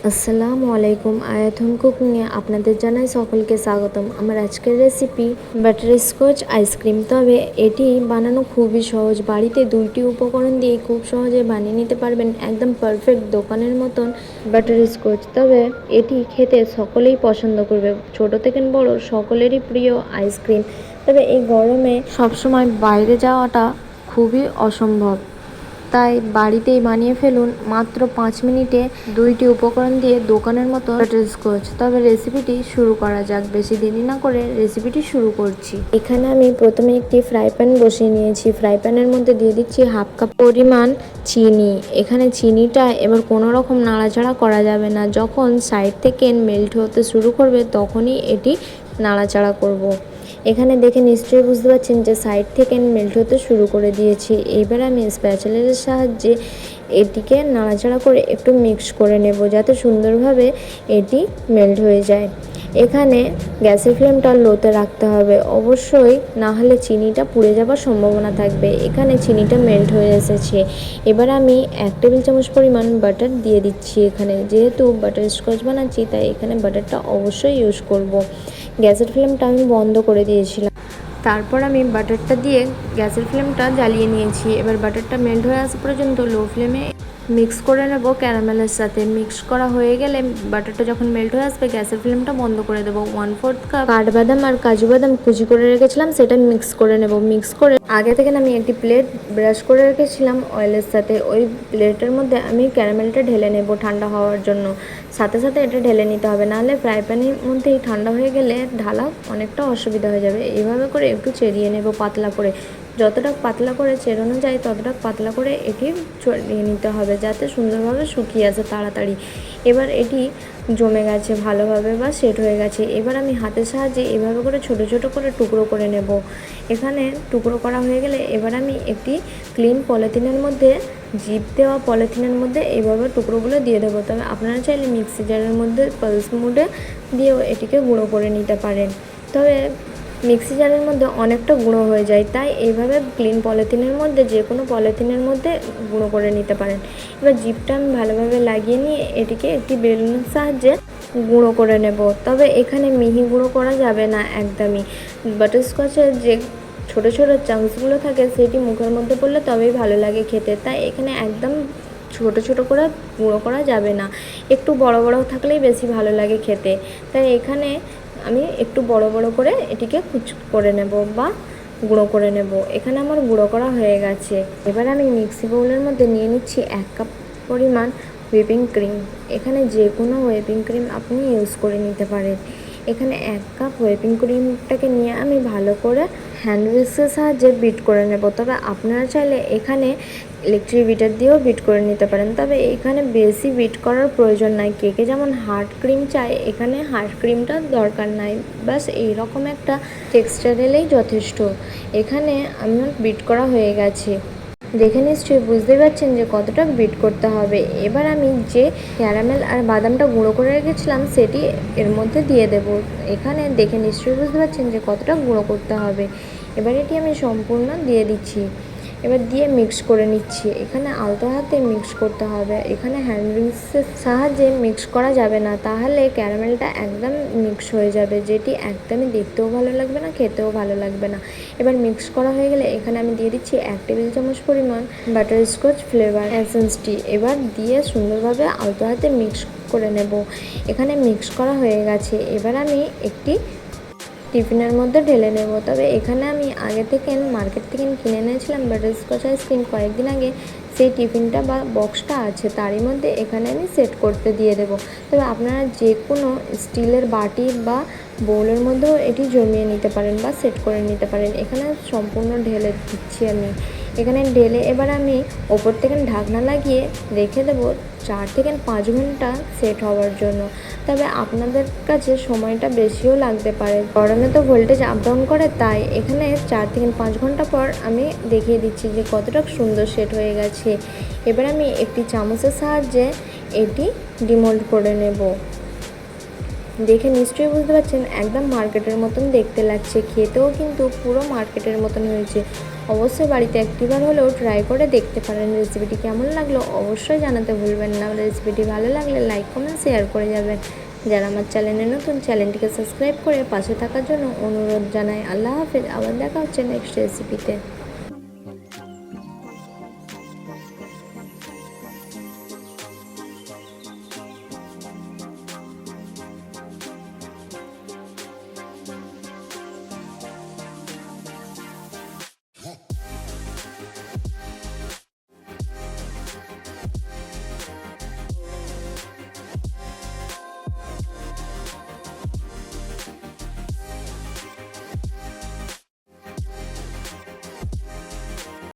আসসালামু আলাইকুম। আয়াথন কুকিংয়ে আপনাদের জানাই সকলকে স্বাগতম। আমার আজকের রেসিপি বাটারস্কচ আইসক্রিম। তবে এটি বানানো খুবই সহজ, বাড়িতে 2টি উপকরণ দিয়ে খুব সহজে বানিয়ে নিতে পারবেন একদম পারফেক্ট দোকানের মতন বাটারস্কচ। তবে এটি খেতে সকলেই পছন্দ করবে, ছোট থেকে বড় সকলেরই প্রিয় আইসক্রিম। তবে এই গরমে সবসময় বাইরে যাওয়াটা খুবই অসম্ভব, তাই বাড়িতেই বানিয়ে ফেলুন মাত্র 5 মিনিটে 2টি উপকরণ দিয়ে দোকানের মতো বাটারস্কচ। তবে রেসিপিটি শুরু করা যাক, বেশি দেরি না করে রেসিপিটি শুরু করছি। এখানে আমি প্রথমে একটি ফ্রাই প্যান বসিয়ে নিয়েছি। ফ্রাই প্যানের মধ্যে দিয়ে দিচ্ছি 1/2 কাপ পরিমাণ চিনি। এখানে চিনিটা এবার কোনো রকম নাড়াচাড়া করা যাবে না, যখন সাইড থেকে মেল্ট হতে শুরু করবে তখনই এটি নাড়াচাড়া করব। এখানে দেখে নিশ্চয়ই বুঝতে পারছেন যে সাইড থেকে মেল্ট হতে শুরু করে দিয়েছি। এবার আমি স্প্যাচুলার সাহায্যে এটিকে নাড়াচাড়া করে একটু মিক্স করে নেব, যাতে সুন্দরভাবে এটি মেল্ট হয়ে যায়। এখানে গ্যাসের ফ্লেমটা লোতে রাখতে হবে অবশ্যই, না হলে চিনিটা পুড়ে যাবার সম্ভাবনা থাকবে। এখানে চিনিটা মেল্ট হয়ে এসেছে। এবার আমি 1 টেবিল চামচ পরিমাণ বাটার দিয়ে দিচ্ছি। এখানে যেহেতু বাটারস্কচ বানাচ্ছি, তাই এখানে বাটারটা অবশ্যই ইউজ করব। গ্যাসের ফ্লেমটা আমি বন্ধ করে দিয়েছিলাম। তারপর আমি বাটারটা দিয়ে গ্যাসের ফ্লেমটা জ্বালিয়ে নিয়েছি। এবার বাটারটা মেল্ট হয়ে আসা পর্যন্ত লো ফ্লেমে মিক্স করে নেব ক্যারামেলের সাথে। মিক্স করা হয়ে গেলে বাটারটা যখন মেল্ট হয়ে আসবে গ্যাসের ফ্লেমটা বন্ধ করে দেবো। 1/4 কাপ কাঠবাদাম আর কাজু বাদাম কুচি করে রেখেছিলাম, সেটা মিক্স করে নেব। মিক্স করে আগে থেকে আমি একটি প্লেট ব্রাশ করে রেখেছিলাম অয়েলের সাথে। ওই প্লেটের মধ্যে আমি ক্যারামেলটা ঢেলে নেব ঠান্ডা হওয়ার জন্য। সাথে সাথে এটা ঢেলে নিতে হবে, নাহলে ফ্রাই প্যানের মধ্যেই ঠান্ডা হয়ে গেলে ঢালা অনেকটা অসুবিধা হয়ে যাবে। এইভাবে করে একটু চেরিয়ে নেব পাতলা করে। যতটা পাতলা করে চেরানো যায় ততটা পাতলা করে এটি ছড়িয়ে নিতে হবে, যাতে সুন্দরভাবে শুকিয়ে আসে তাড়াতাড়ি। এবার এটি জমে গেছে ভালোভাবে বা সেট হয়ে গেছে। এবার আমি হাতের সাহায্যে এভাবে করে ছোট ছোট করে টুকরো করে নেব। এখানে টুকরো করা হয়ে গেলে এবার আমি একটি ক্লিন পলিথিনের মধ্যে, জিপ দেওয়া পলিথিনের মধ্যে এইভাবে টুকরোগুলো দিয়ে দেবো। তবে আপনারা চাইলে মিক্সি জারের মধ্যে পালস মোডে দিয়েও এটিকে গুঁড়ো করে নিতে পারেন। তবে মিক্সি জারের মধ্যে অনেকটা গুঁড়ো হয়ে যায়, তাই এইভাবে ক্লিন পলিথিনের মধ্যে, যে কোনো পলিথিনের মধ্যে গুঁড়ো করে নিতে পারেন। এবার জিপটা আমি ভালোভাবে লাগিয়ে নিয়ে এটিকে একটি বেলুনের সাহায্যে গুঁড়ো করে নেব। তবে এখানে মিহি গুঁড়ো করা যাবে না একদমই। বাটারস্কচের যে ছোটো ছোটো চাংসগুলো থাকে সেটি মুখের মধ্যে পড়লে তবেই ভালো লাগে খেতে, তাই এখানে একদম ছোট ছোট করে গুঁড়ো করা যাবে না, একটু বড় বড় থাকলেই বেশি ভালো লাগে খেতে। তাই এখানে আমি একটু বড় বড় করে এটিকে কুচি করে নেব বা গুঁড়ো করে নেব। এখানে আমার গুঁড়ো করা হয়ে গেছে। এবার আমি মিক্সি বাউলের মধ্যে নিয়ে নিচ্ছি 1 কাপ পরিমাণ হুইপিং ক্রিম। এখানে যে কোনো হুইপিং ক্রিম আপনি ইউজ করে নিতে পারেন। এখানে 1 কাপ হুইপিং ক্রিমটাকে নিয়ে আমি ভালো করে হ্যান্ড উইস্কের সাহায্যে বিট করে নেব। তবে আপনারা চাইলে এখানে ইলেকট্রিক বিটার দিয়েও বিট করে নিতে পারেন। তবে এখানে বেশি বিট করার প্রয়োজন নাই। কেকে যেমন হার্ড ক্রিম চাই, এখানে হার্ড ক্রিমটা দরকার নাই। বাস এইরকম একটা টেক্সচার এলেই যথেষ্ট। এখানে আমার বিট করা হয়ে গেছে, দেখে নিশ্চয়ই বুঝতে পারছেন যে কতটা বিট করতে হবে। এবার আমি যে ক্যারামেল আর বাদামটা গুঁড়ো করে রেখেছিলাম সেটি এর মধ্যে দিয়ে দেব। এখানে দেখে নিশ্চয়ই বুঝতে পারছেন যে কতটা গুঁড়ো করতে হবে। এবার এটি আমি সম্পূর্ণ দিয়ে দিচ্ছি। এবার দিয়ে মিক্স করে নিচ্ছি। এখানে আলতো হাতে মিক্স করতে হবে। এখানে হ্যান্ড উইস্কের সাহায্যে মিক্স করা যাবে না, তাহলে ক্যারামেলটা একদম মিক্স হয়ে যাবে, যেটি একদমই দেখতেও ভালো লাগবে না, খেতেও ভালো লাগবে না। এবার মিক্স করা হয়ে গেলে এখানে আমি দিয়ে দিচ্ছি 1 টেবিল চামচ পরিমাণ বাটারস্কচ ফ্লেভার এসেন্সটি। এবার দিয়ে সুন্দরভাবে আলতো হাতে মিক্স করে নেব। এখানে মিক্স করা হয়ে গেছে। এবার আমি একটি টিফিনের মধ্যে ঢেলে নেব। তবে এখানে আমি আগে থেকে মার্কেট থেকে কিনে এনেছিলাম বাটারস্কচ আইসক্রিম কয়েকদিন আগে, সেই টিফিনটা বা বক্সটা আছে, তারই মধ্যে এখানে আমি সেট করতে দিয়ে দেব। তবে আপনারা যে কোনো স্টিলের বাটি বা বোলের মধ্যেও এটি জমিয়ে নিতে পারেন বা সেট করে নিতে পারেন। এখানে সম্পূর্ণ ঢেলে দিচ্ছি আমি। এখানে ঢেলে এবার আমি ওপর থেকে ঢাকনা লাগিয়ে রেখে দেবো 4 থেকে 5 ঘন্টা সেট হওয়ার জন্য। তবে আপনাদের কাছে সময়টা বেশিও লাগতে পারে, গরমে তো ভোল্টেজ আপ ডাউন করে, তাই এখানে 4 থেকে 5 ঘন্টা পর আমি দেখিয়ে দিচ্ছি যে কতটা সুন্দর সেট হয়ে গেছে। এবার আমি একটি চামচের সাহায্যে এটি ডিমোল্ড করে নেব। দেখে নিশ্চয়ই বুঝতে পারছেন একদম মার্কেটের মতন দেখতে লাগছে, খেতেও কিন্তু পুরো মার্কেটের মতন হয়েছে। অবশ্যই বাড়িতে একটিবার হলেও ট্রাই করে দেখতে পারেন। রেসিপিটি কেমন লাগলো অবশ্যই জানাতে ভুলবেন না। রেসিপিটি ভালো লাগলে লাইক কমেন্ট শেয়ার করে যাবেন। যারা আমার চ্যানেলে নতুন, চ্যানেলটিকে সাবস্ক্রাইব করে পাশে থাকার জন্য অনুরোধ জানাই। আল্লাহ হাফেজ। আবার দেখা হচ্ছে নেক্সট রেসিপিতে।